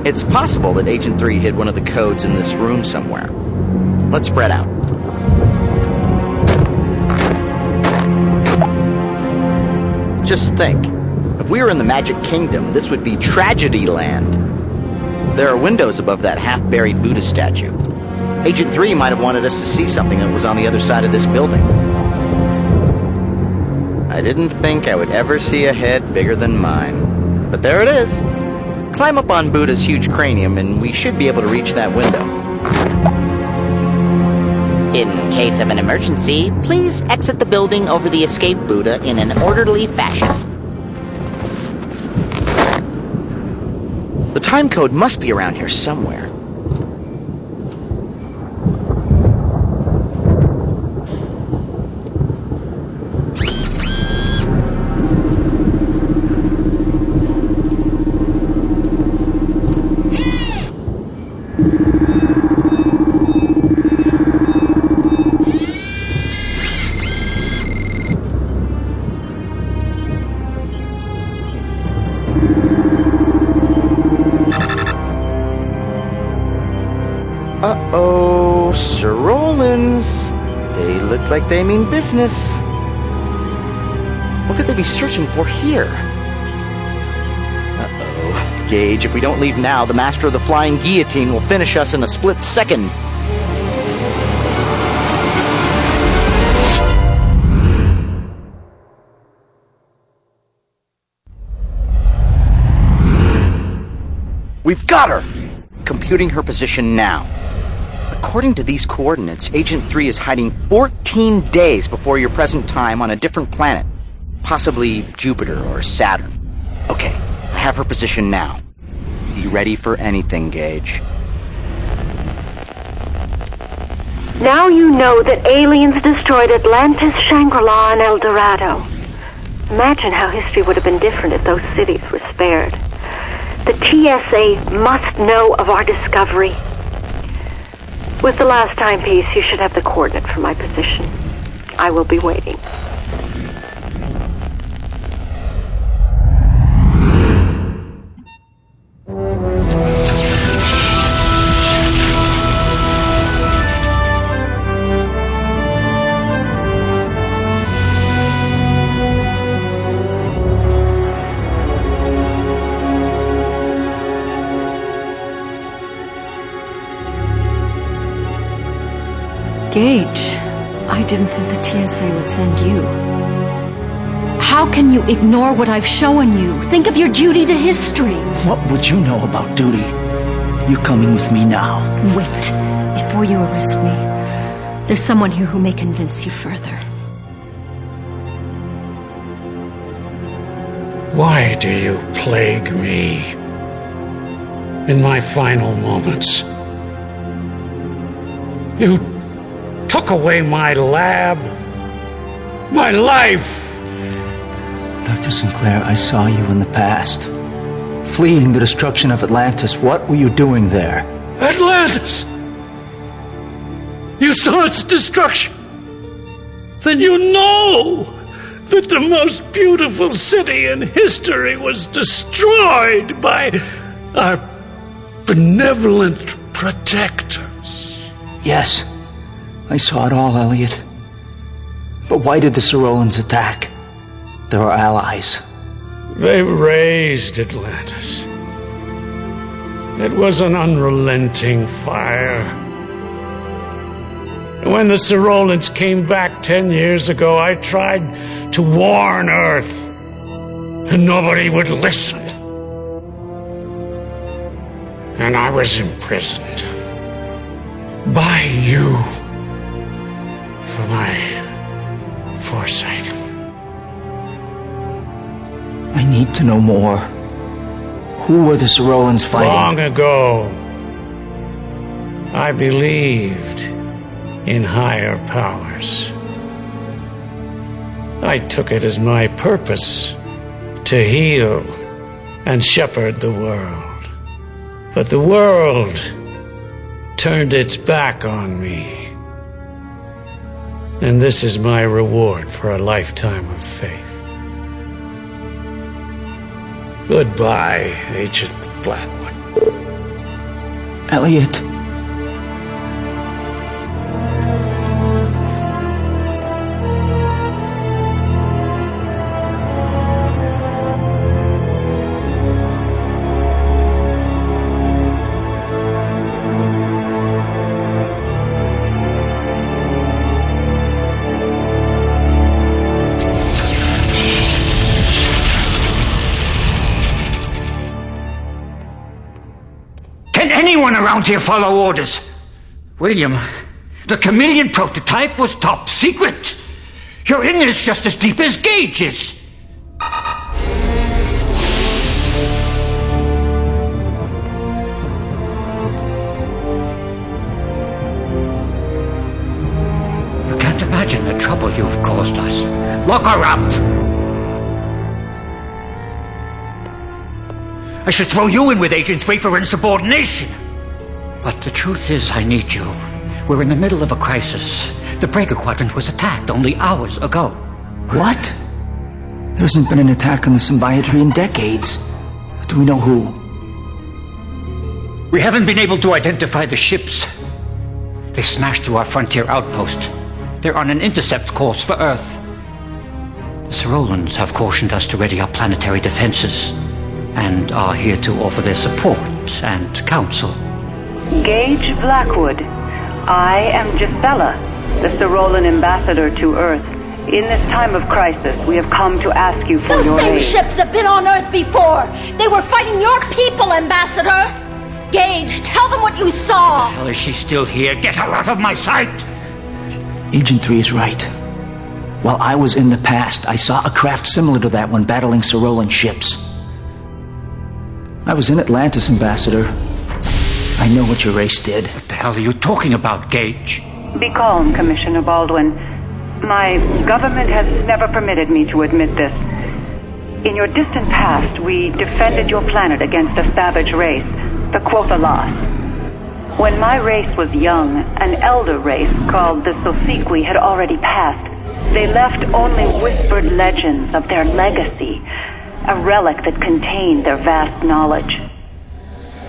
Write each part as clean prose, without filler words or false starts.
It's possible that Agent 3 hid one of the codes in this room somewhere. Let's spread out. Just think, if we were in the Magic Kingdom, this would be Tragedy Land. There are windows above that half-buried Buddha statue. Agent 3 might have wanted us to see something that was on the other side of this building. I didn't think I would ever see a head bigger than mine. But there it is. Climb up on Buddha's huge cranium and we should be able to reach that window. In case of an emergency, please exit the building over the escaped Buddha in an orderly fashion. The time code must be around here somewhere. Uh-oh, Sir Rollins. They look like they mean business. What could they be searching for here? Uh-oh. Gage, if we don't leave now, the Master of the Flying Guillotine will finish us in a split second. We've got her! Computing her position now. According to these coordinates, Agent 3 is hiding 14 days before your present time on a different planet. Possibly Jupiter or Saturn. Okay, I have her position now. Be ready for anything, Gage. Now you know that aliens destroyed Atlantis, Shangri-La, and El Dorado. Imagine how history would have been different if those cities were spared. The TSA must know of our discovery. With the last timepiece, you should have the coordinate for my position. I will be waiting. Gage, I didn't think the TSA would send you. How can you ignore what I've shown you? Think of your duty to history. What would you know about duty? You're coming with me now. Wait, before you arrest me. There's someone here who may convince you further. Why do you plague me in my final moments? You took away my lab, my life. Dr. Sinclair, I saw you in the past. Fleeing the destruction of Atlantis. What were you doing there? Atlantis! You saw its destruction. Then you know that the most beautiful city in history was destroyed by our benevolent protectors. Yes. I saw it all, Elliot. But why did the Sorolans attack? They're our allies. They razed Atlantis. It was an unrelenting fire. And when the Sorolans came back 10 years ago, I tried to warn Earth, and nobody would listen. And I was imprisoned by you. For my foresight. I need to know more. Who were the Sorolans fighting? Long ago, I believed in higher powers. I took it as my purpose to heal and shepherd the world. But the world turned its back on me. And this is my reward for a lifetime of faith. Goodbye, Agent Blackwood. Elliot. Anyone around here follow orders? William, the chameleon prototype was top secret. You're in this just as deep as Gage is. You can't imagine the trouble you've caused us. Lock her up! I should throw you in with Agent 3 for insubordination. But the truth is, I need you. We're in the middle of a crisis. The Breaker Quadrant was attacked only hours ago. What? There hasn't been an attack on the Symbiotree in decades. Do we know who? We haven't been able to identify the ships. They smashed through our frontier outpost. They're on an intercept course for Earth. The Cerolans have cautioned us to ready our planetary defenses, and are here to offer their support and counsel. Gage Blackwood, I am Gisela, the Cerolan ambassador to Earth. In this time of crisis, we have come to ask you for your aid. Those same ships have been on Earth before! They were fighting your people, Ambassador! Gage, tell them what you saw! Hell, is she still here? Get her out of my sight! Agent 3 is right. While I was in the past, I saw a craft similar to that one battling Cerolan ships. I was in Atlantis, Ambassador. I know what your race did. What the hell are you talking about, Gage? Be calm, Commissioner Baldwin. My government has never permitted me to admit this. In your distant past, we defended your planet against a savage race, the Quothalas. When my race was young, an elder race called the Sosequi had already passed. They left only whispered legends of their legacy, a relic that contained their vast knowledge.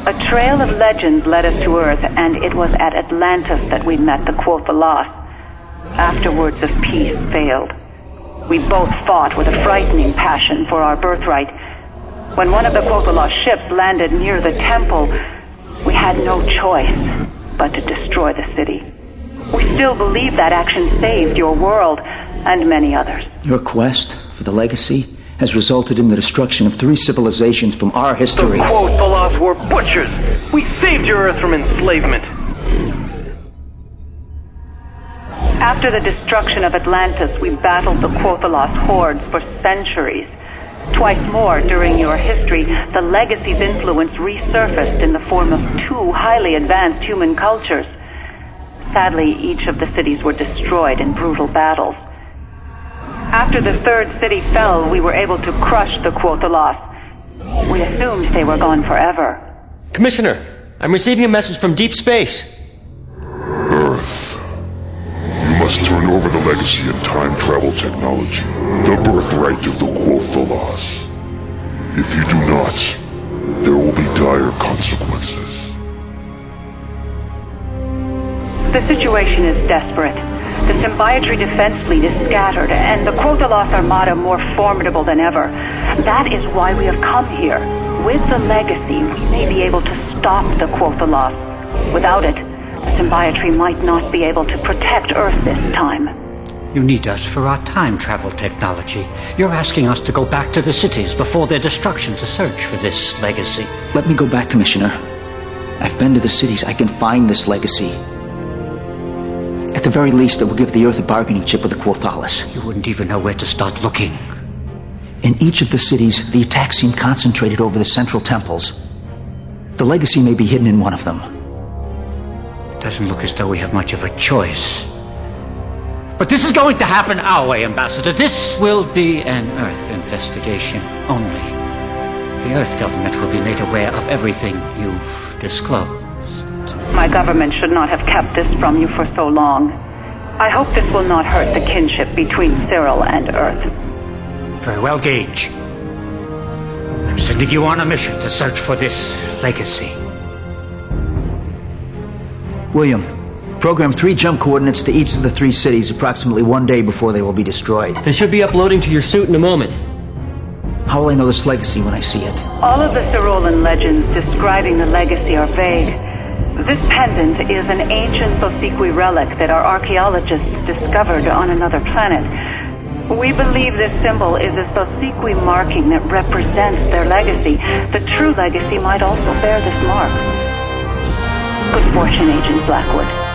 A trail of legends led us to Earth, and it was at Atlantis that we met the Quothalas. After words of peace failed. We both fought with a frightening passion for our birthright. When one of the Quothalas ships landed near the temple, we had no choice but to destroy the city. We still believe that action saved your world and many others. Your quest for the legacy has resulted in the destruction of 3 civilizations from our history. The Quothalas were butchers! We saved your Earth from enslavement! After the destruction of Atlantis, we battled the Quothalas hordes for centuries. Twice more during your history, the Legacy's influence resurfaced in the form of 2 highly advanced human cultures. Sadly, each of the cities were destroyed in brutal battles. After the 3rd city fell, we were able to crush the Quothalas. We assumed they were gone forever. Commissioner, I'm receiving a message from deep space. Earth. You must turn over the legacy and time travel technology, the birthright of the Quothalas. If you do not, there will be dire consequences. The situation is desperate. The Symbiotree defense fleet is scattered, and the Quothalas Armada more formidable than ever. That is why we have come here. With the legacy, we may be able to stop the Quothalas. Without it, the Symbiotree might not be able to protect Earth this time. You need us for our time travel technology. You're asking us to go back to the cities before their destruction to search for this legacy. Let me go back, Commissioner. I've been to the cities. I can find this legacy. At the very least, it will give the Earth a bargaining chip with the Quothalas. You wouldn't even know where to start looking. In each of the cities, the attacks seem concentrated over the central temples. The legacy may be hidden in one of them. It doesn't look as though we have much of a choice. But this is going to happen our way, Ambassador. This will be an Earth investigation only. The Earth government will be made aware of everything you've disclosed. My government should not have kept this from you for so long. I hope this will not hurt the kinship between Cyril and Earth. Very well, Gage. I'm sending you on a mission to search for this legacy. William, program 3 jump coordinates to each of the 3 cities approximately 1 day before they will be destroyed. They should be uploading to your suit in a moment. How will I know this legacy when I see it? All of the Cyrolan legends describing the legacy are vague. This pendant is an ancient Sosequi relic that our archaeologists discovered on another planet. We believe this symbol is a Sosequi marking that represents their legacy. The true legacy might also bear this mark. Good fortune, Agent Blackwood.